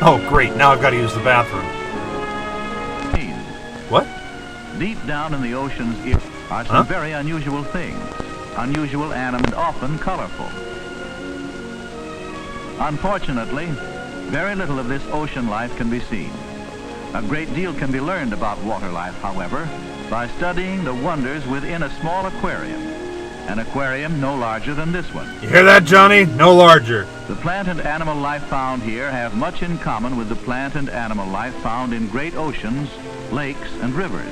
Oh, great. Now I've got to use the bathroom. What? Deep down in the ocean's ear are some very unusual things. Unusual and often colorful. Unfortunately, very little of this ocean life can be seen. A great deal can be learned about water life, however, by studying the wonders within a small aquarium. An aquarium no larger than this one. You hear that, Johnny? No larger. The plant and animal life found here have much in common with the plant and animal life found in great oceans, lakes, and rivers.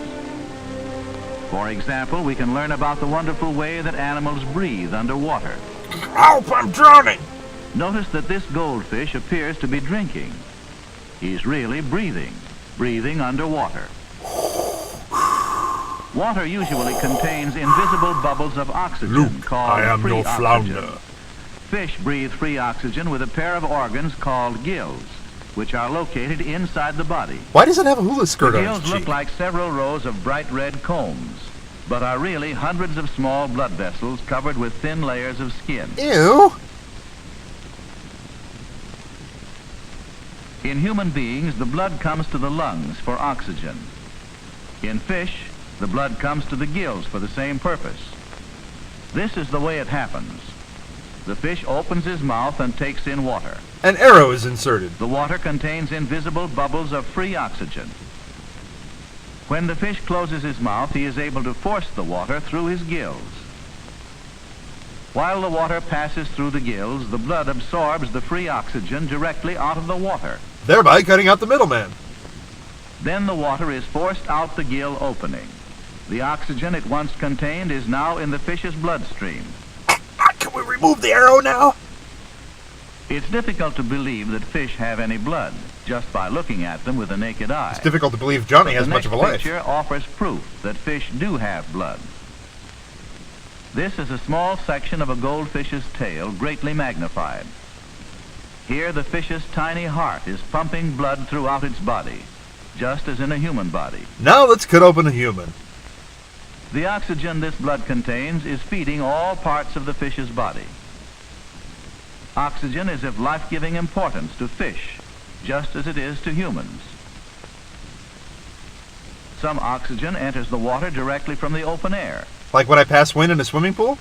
For example, we can learn about the wonderful way that animals breathe underwater. Help, I'm drowning! Notice that this goldfish appears to be drinking. He's really breathing underwater. Water usually contains invisible bubbles of oxygen Luke, called I am free your oxygen. flounder. Fish breathe free oxygen with a pair of organs called gills, which are located inside the body. Why does it have a hula skirt The on gills its cheek? look like several rows of bright red combs, but are really hundreds of small blood vessels covered with thin layers of skin. Ew! In human beings, the blood comes to the lungs for oxygen. In fish, the blood comes to the gills for the same purpose. This is the way it happens. The fish opens his mouth and takes in water. An arrow is inserted. The water contains invisible bubbles of free oxygen. When the fish closes his mouth, he is able to force the water through his gills. While the water passes through the gills, the blood absorbs the free oxygen directly out of the water. Thereby cutting out the middleman. Then the water is forced out the gill opening. The oxygen it once contained is now in the fish's bloodstream. Can we remove the arrow now? It's difficult to believe that fish have any blood, just by looking at them with the naked eye. It's difficult to believe Johnny has much of a The life. next picture offers proof that fish do have blood. This is a small section of a goldfish's tail, greatly magnified. Here the fish's tiny heart is pumping blood throughout its body, just as in a human body. Now let's cut open a human. The oxygen this blood contains is feeding all parts of the fish's body. Oxygen is of life-giving importance to fish, just as it is to humans. Some oxygen enters the water directly from the open air. Like when I pass wind in a swimming pool?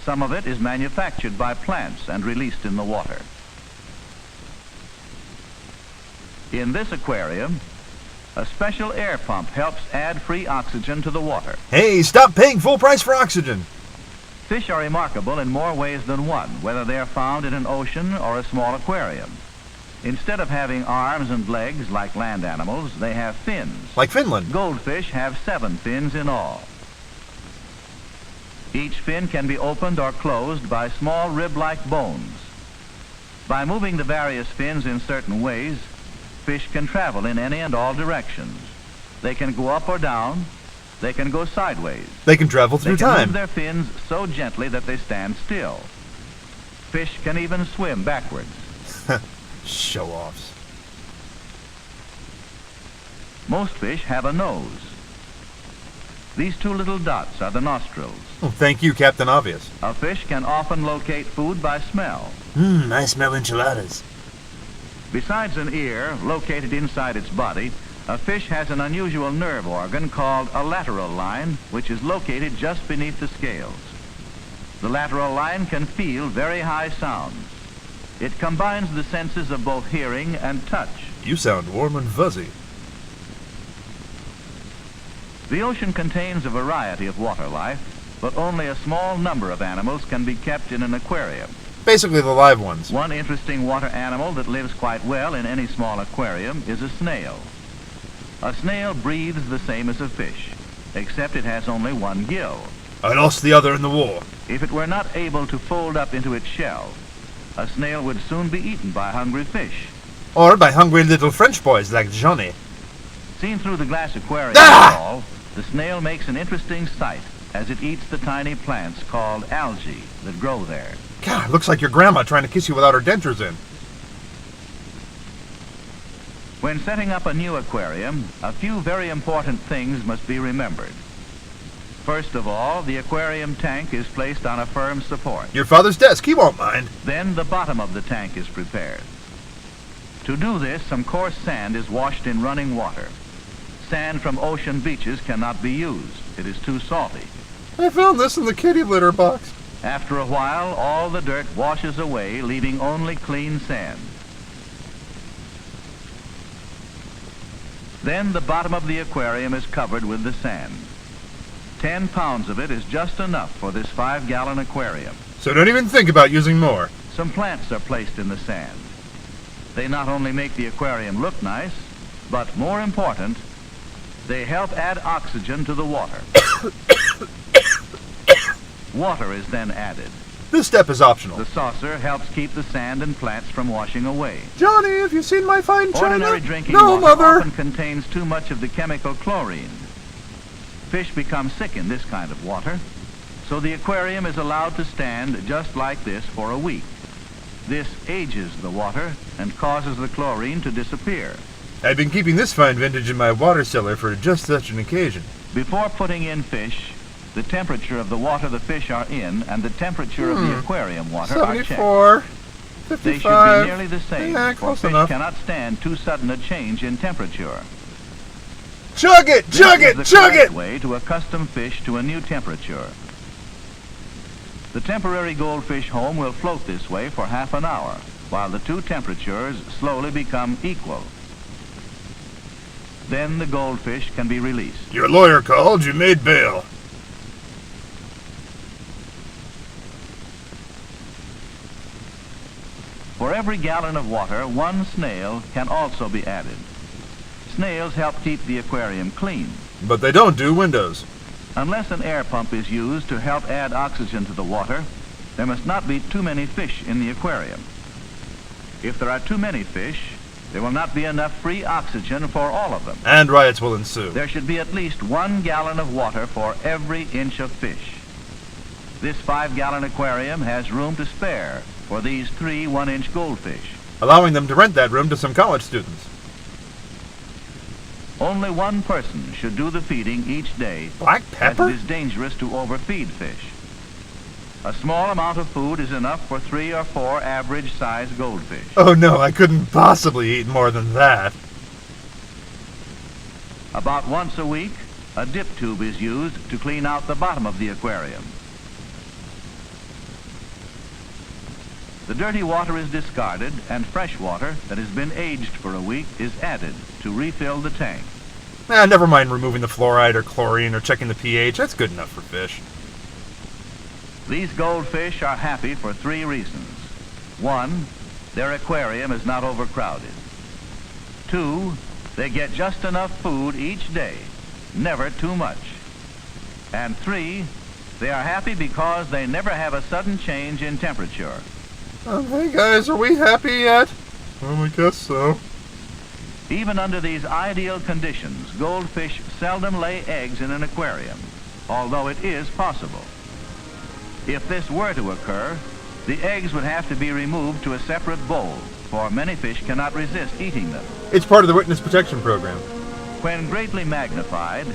Some of it is manufactured by plants and released in the water. In this aquarium, a special air pump helps add free oxygen to the water. Hey, stop paying full price for oxygen! Fish are remarkable in more ways than one, whether they are found in an ocean or a small aquarium. Instead of having arms and legs like land animals, they have fins. Like Finland. Goldfish have 7 fins in all. Each fin can be opened or closed by small rib-like bones. By moving the various fins in certain ways, fish can travel in any and all directions. They can go up or down. They can go sideways. They can travel through They can time. move their fins so gently that they stand still. Fish can even swim backwards. Show-offs. Most fish have a nose. These 2 little dots are the nostrils. Oh, thank you, Captain Obvious. A fish can often locate food by smell. I smell enchiladas. Besides an ear located inside its body, a fish has an unusual nerve organ called a lateral line, which is located just beneath the scales. The lateral line can feel very high sounds. It combines the senses of both hearing and touch. You sound warm and fuzzy. The ocean contains a variety of water life, but only a small number of animals can be kept in an aquarium. Basically the live ones. One interesting water animal that lives quite well in any small aquarium is a snail. A snail breathes the same as a fish, except it has only 1 gill. I lost the other in the war. If it were not able to fold up into its shell, a snail would soon be eaten by hungry fish. Or by hungry little French boys like Johnny. Seen through the glass aquarium wall, the snail makes an interesting sight as it eats the tiny plants called algae that grow there. God, looks like your grandma trying to kiss you without her dentures in. When setting up a new aquarium, a few very important things must be remembered. First of all, the aquarium tank is placed on a firm support. Your father's desk, he won't mind. Then the bottom of the tank is prepared. To do this, some coarse sand is washed in running water. Sand from ocean beaches cannot be used. It is too salty. I found this in the kitty litter box. After a while, all the dirt washes away, leaving only clean sand. Then the bottom of the aquarium is covered with the sand. 10 pounds of it is just enough for this 5-gallon aquarium. So don't even think about using more. Some plants are placed in the sand. They not only make the aquarium look nice, but more important, they help add oxygen to the water. Water is then added. This step is optional. The saucer helps keep the sand and plants from washing away. Johnny, have you seen my fine china? Ordinary drinking No, water Mother. often contains too much of the chemical chlorine. Fish become sick in this kind of water, so the aquarium is allowed to stand just like this for a week. This ages the water and causes the chlorine to disappear. I've been keeping this fine vintage in my water cellar for just such an occasion. Before putting in fish, the temperature of the water the fish are in and the temperature of the aquarium water are checked. 74, They 55. should be nearly the same, Yeah, for close fish enough. cannot stand too sudden a change in temperature. Chug it! Chug This it! is the Chug correct it! way to accustom fish to a new temperature. The temporary goldfish home will float this way for half an hour, while the two temperatures slowly become equal. Then the goldfish can be released. Your lawyer called, you made bail. For every gallon of water, 1 snail can also be added. Snails help keep the aquarium clean. But they don't do windows. Unless an air pump is used to help add oxygen to the water, there must not be too many fish in the aquarium. If there are too many fish, there will not be enough free oxygen for all of them. And riots will ensue. There should be at least 1 gallon of water for every inch of fish. This 5-gallon aquarium has room to spare for these 3 1-inch goldfish. Allowing them to rent that room to some college students. Only 1 person should do the feeding each day, Black as pepper? it is dangerous to overfeed fish. A small amount of food is enough for 3 or 4 average-sized goldfish. Oh no, I couldn't possibly eat more than that. About once a week, a dip tube is used to clean out the bottom of the aquarium. The dirty water is discarded and fresh water that has been aged for a week is added to refill the tank. Never mind removing the fluoride or chlorine or checking the pH. That's good enough for fish. These goldfish are happy for 3 reasons. 1, their aquarium is not overcrowded. 2, they get just enough food each day, never too much. And 3, they are happy because they never have a sudden change in temperature. Hey guys, are we happy yet? I guess so. Even under these ideal conditions, goldfish seldom lay eggs in an aquarium, although it is possible. If this were to occur, the eggs would have to be removed to a separate bowl, for many fish cannot resist eating them. It's part of the witness protection program. When greatly magnified,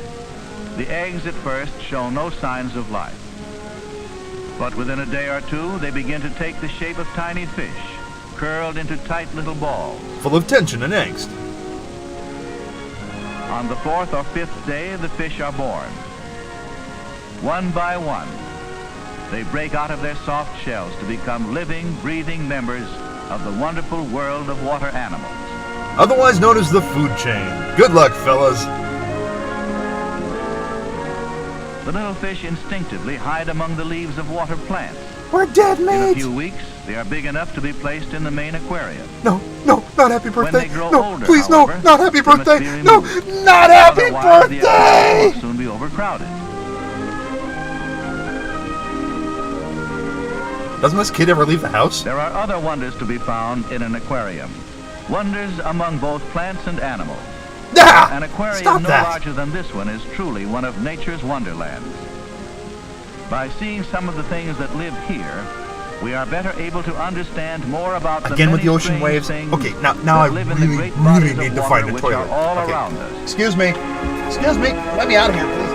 the eggs at first show no signs of life. But within a day or 2, they begin to take the shape of tiny fish, curled into tight little balls. Full of tension and angst. On the 4th or 5th day, the fish are born. One by one, they break out of their soft shells to become living, breathing members of the wonderful world of water animals. Otherwise known as the food chain. Good luck, fellas. The little fish instinctively hide among the leaves of water plants. We're dead, In a mate. few weeks, they are big enough to be placed in the main aquarium. No, not happy When birthday. they grow No, older, please, however, not happy they must birthday. be No, removed. not happy Otherwise, the aquarium birthday. will soon be overcrowded. Doesn't this kid ever leave the house? There are other wonders to be found in an aquarium. Wonders among both plants and animals. An aquarium Stop no that. larger than this one is truly one of nature's wonderlands. By seeing some of the things that live here, we are better able to understand more about the Again many with the ocean strange waves. things Okay, now that I live in the really great bodies of need to water find the which toilet. are all Okay. around us. Excuse me. Let me out of here, please.